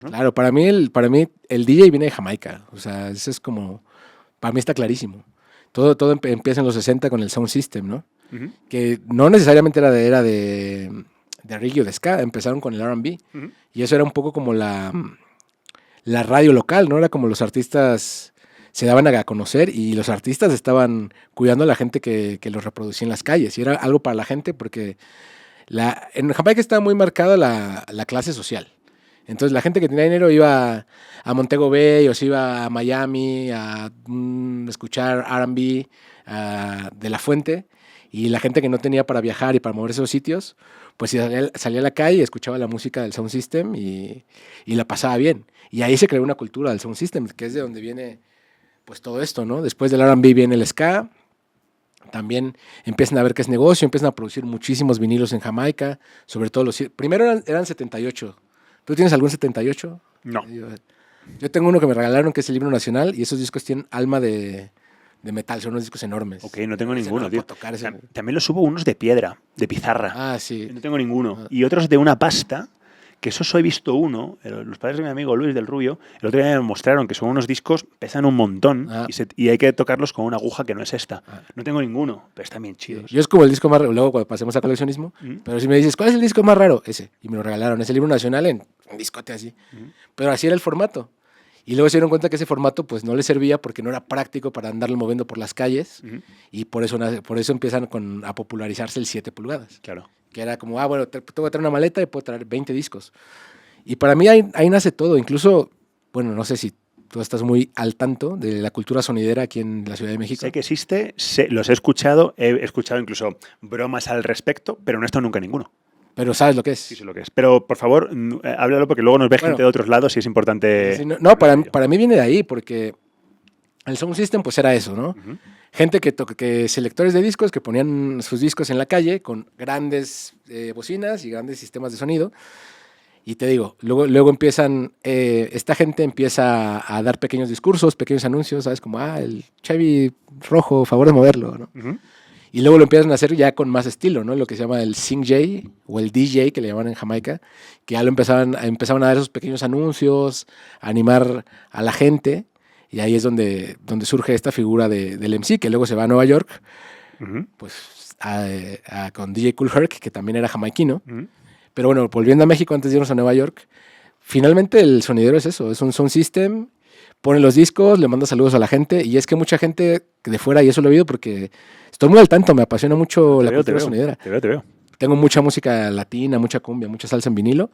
¿no? Claro, para mí el DJ viene de Jamaica. O sea, eso es como, para mí está clarísimo. Todo empieza en los 60 con el Sound System, ¿no? Ujú, Que no necesariamente era de reggae o de ska, empezaron con el R&B. ujú. Y eso era un poco como la radio local, ¿no? Era como los artistas se daban a conocer y los artistas estaban cuidando a la gente que los reproducía en las calles. Y era algo para la gente porque en Jamaica estaba muy marcada la clase social. Entonces la gente que tenía dinero iba a Montego Bay o se iba a Miami a escuchar R&B de La Fuente, y la gente que no tenía para viajar y para mover esos sitios, pues salía a la calle y escuchaba la música del Sound System y la pasaba bien. Y ahí se creó una cultura del Sound System, que es de donde viene pues todo esto, ¿no? Después del R&B viene el ska. También empiezan a ver que es negocio, empiezan a producir muchísimos vinilos en Jamaica, sobre todo primero eran 78. ¿Tú tienes algún 78? No. Yo tengo uno que me regalaron, que es el Himno Nacional, y esos discos tienen alma de metal, son unos discos enormes. Ok, no tengo Ese ninguno, lo tío. puedo tocar, ese. También los subo unos de piedra, de pizarra. Ah, sí. No tengo ninguno. Ah. Y otros de una pasta, que esos he visto uno, los padres de mi amigo Luis del Rubio, el otro día me mostraron que son unos discos, pesan un montón Ah. y hay que tocarlos con una aguja que no es esta. Ah. No tengo ninguno, pero están bien chidos. Yo es como el disco más raro, luego cuando pasemos a coleccionismo, pero si me dices, ¿cuál es el disco más raro? Ese, y me lo regalaron, es el Libro Nacional en un discote así. Pero así era el formato. Y luego se dieron cuenta que ese formato pues no les servía porque no era práctico para andarlo moviendo por las calles, y por eso empiezan a popularizarse el 7 pulgadas. Claro. Que era como, bueno, te voy a traer una maleta y puedo traer 20 discos. Y para mí ahí nace todo, incluso, bueno, no sé si tú estás muy al tanto de la cultura sonidera aquí en la Ciudad de México. Sé que existe, los he escuchado incluso bromas al respecto, pero no he estado nunca en ninguno. Pero ¿sabes lo que es? Sí sé lo que es. Pero, por favor, háblalo porque luego nos ve gente de otros lados y es importante... Sí, no, para mí viene de ahí, porque el Sound System pues era eso, ¿no? Gente que selectores de discos que ponían sus discos en la calle con grandes bocinas y grandes sistemas de sonido. Y te digo, luego esta gente empieza a dar pequeños discursos, pequeños anuncios, ¿sabes? Como, el Chevy rojo, favor de moverlo, ¿no? Y luego lo empiezan a hacer ya con más estilo, ¿no? Lo que se llama el Sing J o el DJ, que le llaman en Jamaica, que ya empezaban a dar esos pequeños anuncios, a animar a la gente, y ahí es donde surge esta figura del MC, que luego se va a Nueva York, pues con DJ Kool Herc, que también era jamaiquino. Pero bueno, volviendo a México antes de irnos a Nueva York, finalmente el sonidero es eso, es un sound system, pone los discos, le manda saludos a la gente, y es que mucha gente de fuera, y eso lo he oído porque estoy muy al tanto, me apasiona mucho la cultura sonidera. Te veo. Tengo mucha música latina, mucha cumbia, mucha salsa en vinilo,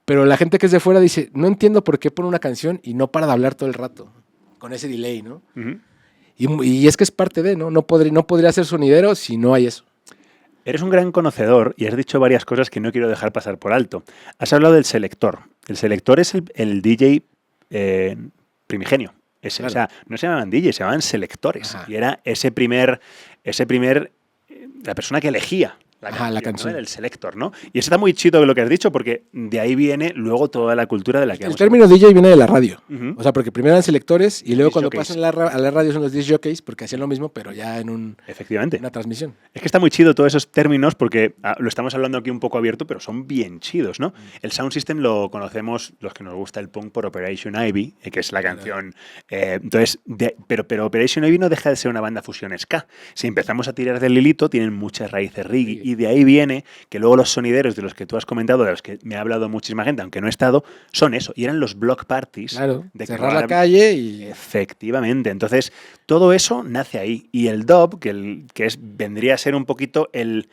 pero la gente que es de fuera dice, no entiendo por qué pone una canción y no para de hablar todo el rato, con ese delay, ¿no? Y es que es parte de, ¿no? No podría ser sonidero si no hay eso. Eres un gran conocedor y has dicho varias cosas que no quiero dejar pasar por alto. Has hablado del selector. El selector es el DJ primigenio. Claro. O sea, no se llamaban DJ, se llamaban selectores. Ajá. Y era ese primer la persona que elegía la canción. ¿No? Era el selector, ¿no? Y eso está muy chido lo que has dicho, porque de ahí viene luego toda la cultura de la que el término DJ viene de la radio. O sea, porque primero eran selectores y luego cuando pasan a la radio son los disc jockeys, porque hacían lo mismo, pero ya en Efectivamente. Una transmisión. Es que está muy chido todos esos términos, porque lo estamos hablando aquí un poco abierto, pero son bien chidos, ¿no? El Sound System lo conocemos los que nos gusta el punk por Operation Ivy, que es la canción. Entonces, pero Operation Ivy no deja de ser una banda fusión ska. Si empezamos a tirar del hilito, tienen muchas raíces reggae. Y de ahí viene que luego los sonideros de los que tú has comentado, de los que me ha hablado muchísima gente, aunque no he estado, son eso. Y eran los block parties. Claro, de cerrar la calle y... Efectivamente. Entonces, todo eso nace ahí. Y el dub, vendría a ser un poquito el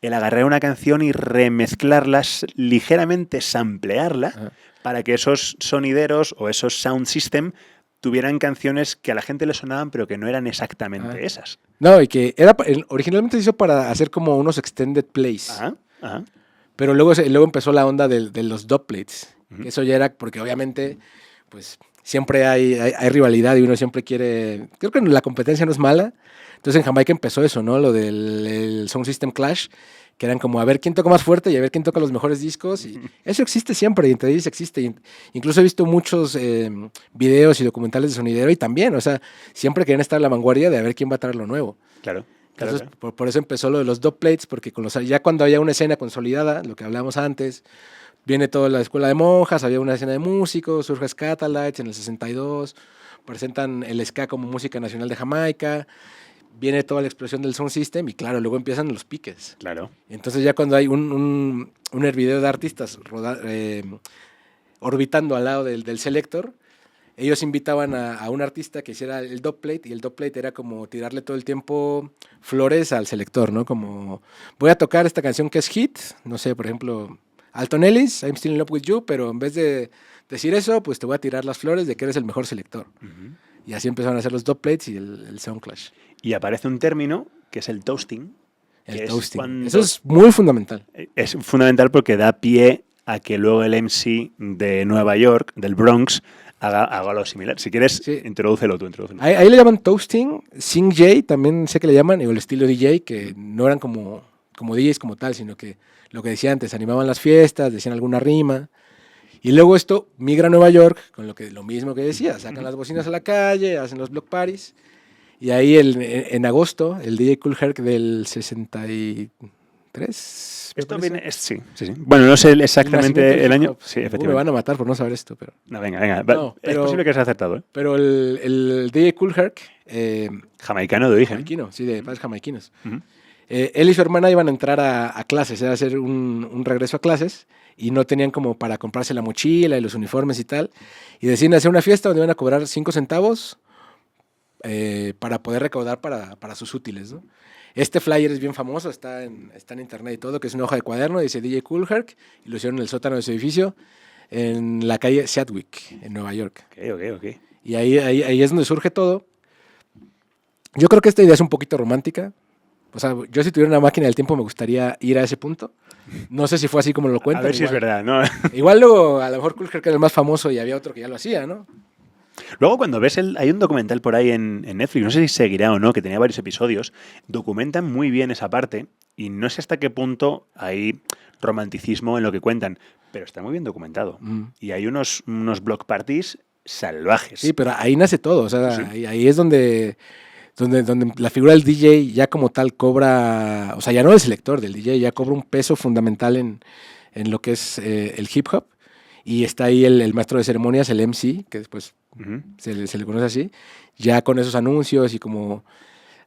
agarrar una canción y remezclarlas, ligeramente samplearla, para que esos sonideros o esos sound system tuvieran canciones que a la gente le sonaban, pero que no eran exactamente esas. No, y que originalmente se hizo para hacer como unos extended plays. Pero luego empezó la onda de los dubplates. Eso ya era porque obviamente, pues, siempre hay rivalidad y uno siempre quiere... Creo que la competencia no es mala. Entonces en Jamaica empezó eso, ¿no? Lo del Sound System Clash, que eran como a ver quién toca más fuerte y a ver quién toca los mejores discos. Y eso existe siempre, y entre ellos existe. Incluso he visto muchos videos y documentales de sonidero y también, o sea, siempre quieren estar a la vanguardia de a ver quién va a traer lo nuevo. Claro. Entonces, por eso empezó lo de los dubplates, porque ya cuando había una escena consolidada, lo que hablábamos antes, viene toda la escuela de monjas, había una escena de músicos, surge Scatalites en el 62, presentan el ska como música nacional de Jamaica, viene toda la explosión del sound system y claro, luego empiezan los piques. Claro. Entonces ya cuando hay un hervidero de artistas orbitando al lado del selector, ellos invitaban a un artista que hiciera el dubplate y el dubplate era como tirarle todo el tiempo flores al selector, ¿no? Como voy a tocar esta canción que es hit, no sé, por ejemplo, Alton Ellis, I'm Still in Love with You, pero en vez de decir eso, pues te voy a tirar las flores de que eres el mejor selector. Uh-huh. Y así empezaron a hacer los dubplates y el sound clash. Y aparece un término que es el toasting. El toasting. Eso es muy fundamental. Es fundamental porque da pie a que luego el MC de Nueva York, del Bronx, haga lo similar. Si quieres, sí. Introdúcelo tú. Ahí le llaman toasting. Sing J también sé que le llaman, y el estilo DJ, que no eran como DJs como tal, sino que lo que decía antes, animaban las fiestas, decían alguna rima. Y luego esto migra a Nueva York con lo mismo que decía, sacan las bocinas a la calle, hacen los block parties. Y ahí en agosto, el DJ Kool Herc del 63. Esto viene, sí. Bueno, no sé exactamente el año. Sí, efectivamente. Me van a matar por no saber esto, pero. No, venga. No, es posible que has acertado, ¿eh? Pero el DJ Kool Herc. Jamaicano de origen. Jamaicano, sí, de padres jamaiquinos. Uh-huh. Él y su hermana iban a entrar a clases, era hacer un regreso a clases. Y no tenían como para comprarse la mochila y los uniformes y tal. Y deciden hacer una fiesta donde iban a cobrar 5 centavos para poder recaudar para sus útiles, ¿no? Este flyer es bien famoso, está en internet y todo, que es una hoja de cuaderno, dice DJ Kool Herc, y lo hicieron en el sótano de su edificio, en la calle Sedgwick, en Nueva York. Ok. Y ahí es donde surge todo. Yo creo que esta idea es un poquito romántica. O sea, yo si tuviera una máquina del tiempo me gustaría ir a ese punto. No sé si fue así como lo cuentan. A ver si es verdad, ¿no? Igual luego, a lo mejor Kool Herc era el más famoso y había otro que ya lo hacía, ¿no? Luego cuando ves hay un documental por ahí en Netflix, no sé si seguirá o no, que tenía varios episodios, documentan muy bien esa parte y no sé hasta qué punto hay romanticismo en lo que cuentan, pero está muy bien documentado. Y hay unos block parties salvajes. Sí, pero ahí nace todo, o sea, sí. ahí es donde la figura del DJ ya como tal cobra, o sea, ya no el selector del DJ, ya cobra un peso fundamental en lo que es el hip hop. Y está ahí el maestro de ceremonias, el MC, que después se le conoce así, ya con esos anuncios y como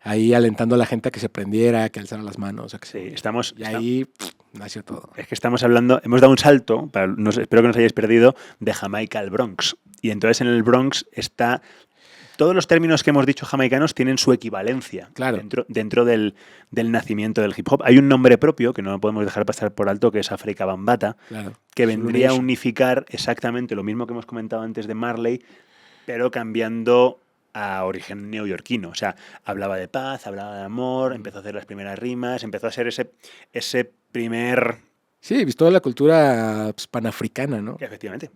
ahí alentando a la gente a que se prendiera, que alzara las manos. A que sí, y ahí nació todo. Es que estamos hablando, hemos dado un salto, espero que no os hayáis perdido, de Jamaica al Bronx. Y entonces en el Bronx está... Todos los términos que hemos dicho jamaicanos tienen su equivalencia dentro del nacimiento del hip hop. Hay un nombre propio que no podemos dejar pasar por alto, que es Afrika Bambaataa, que vendría a unificar exactamente lo mismo que hemos comentado antes de Marley, pero cambiando a origen neoyorquino. O sea, hablaba de paz, hablaba de amor, empezó a hacer las primeras rimas, empezó a ser ese primer... Sí, toda la cultura panafricana, ¿no? Efectivamente.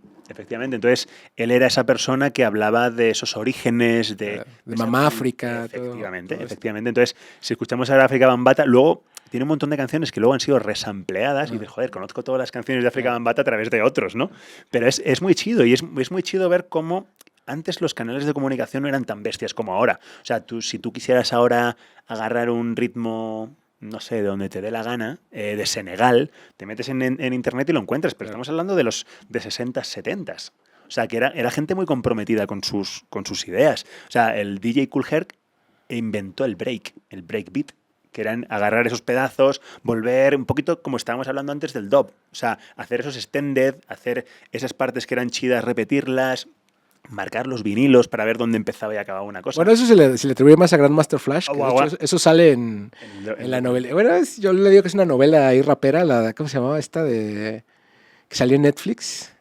Entonces, él era esa persona que hablaba de esos orígenes, de Mamá África. Efectivamente. Entonces, si escuchamos a Afrika Bambaataa, luego tiene un montón de canciones que luego han sido resampleadas y dices, joder, conozco todas las canciones de Afrika Bambaataa a través de otros, ¿no? Pero es muy chido y es muy chido ver cómo antes los canales de comunicación no eran tan bestias como ahora. O sea, si tú quisieras ahora agarrar un ritmo... no sé, de donde te dé la gana, de Senegal, te metes en internet y lo encuentras, pero estamos hablando de los de 60s, 70s. O sea, que era gente muy comprometida con sus ideas. O sea, el DJ Kool Herc inventó el breakbeat, que eran agarrar esos pedazos, volver un poquito como estábamos hablando antes del dub. O sea, hacer esos extended, hacer esas partes que eran chidas, repetirlas, marcar los vinilos para ver dónde empezaba y acababa una cosa. Bueno, eso se le atribuye más a Grandmaster Flash. Que de hecho, eso sale en la novela. Bueno, yo le digo que es una novela ahí rapera, ¿cómo se llamaba esta? Que salió en Netflix.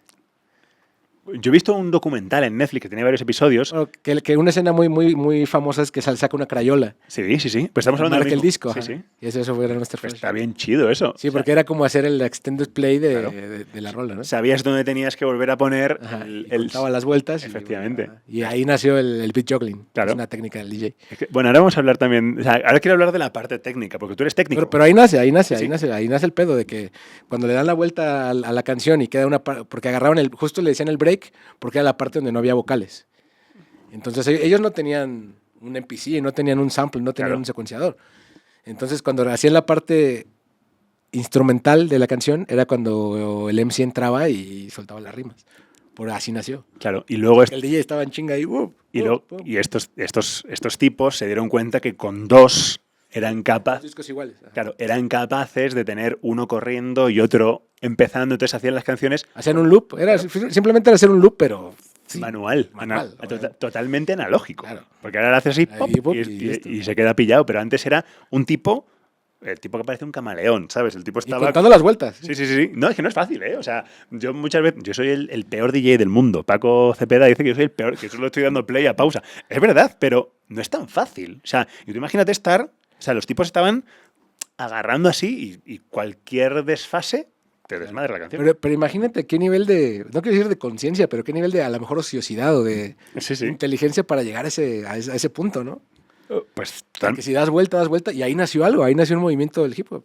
Yo he visto un documental en Netflix que tiene varios episodios. Que una escena muy, muy, muy famosa es que saca una crayola. Sí. Pues estamos hablando del disco. Sí. Y eso fue Grandmaster Flash. Está bien chido eso. Sí, porque era como hacer el extended play de la rola, ¿no? Sabías dónde tenías que volver a poner daba las vueltas. Efectivamente. Y ahí nació el beat juggling. Claro. Es una técnica del DJ. Bueno, ahora vamos a hablar también... O sea, ahora quiero hablar de la parte técnica, porque tú eres técnico. Pero ahí nace el pedo de que cuando le dan la vuelta a la canción y queda una... Porque agarraban justo le decían el break, porque era la parte donde no había vocales. Entonces ellos no tenían un MPC, no tenían un sample, no tenían un secuenciador. Entonces cuando hacían la parte instrumental de la canción era cuando el MC entraba y soltaba las rimas. Por así nació. Claro, y luego El DJ estaba en chinga ahí. y estos tipos se dieron cuenta que con dos eran Los capaces. discos iguales. Ajá. Claro, eran capaces de tener uno corriendo y otro empezando, entonces hacían las canciones Hacían un loop. Simplemente era hacer un loop, pero sí, manual, totalmente analógico. Claro. Porque ahora le haces así Ahí, pop, pop, y, y y- listo. y se queda pillado, pero antes era un tipo, el tipo que parece un camaleón, ¿sabes? El tipo Y estaba... contando las vueltas. Sí. No, es que no es fácil, ¿eh? O sea, yo muchas veces, yo soy el peor DJ del mundo. Paco Cepeda dice que yo soy el peor, que solo estoy dando play a pausa. Es verdad, pero no es tan fácil. O sea, y tú imagínate estar, o sea, los tipos estaban agarrando así y cualquier desfase te desmadra la canción. Pero imagínate qué nivel de, no quiero decir de conciencia, pero qué nivel de a lo mejor ociosidad o de Sí. inteligencia para llegar a ese punto, ¿no? Pues O sea, que si das vuelta, y ahí nació algo, ahí nació un movimiento del hip hop.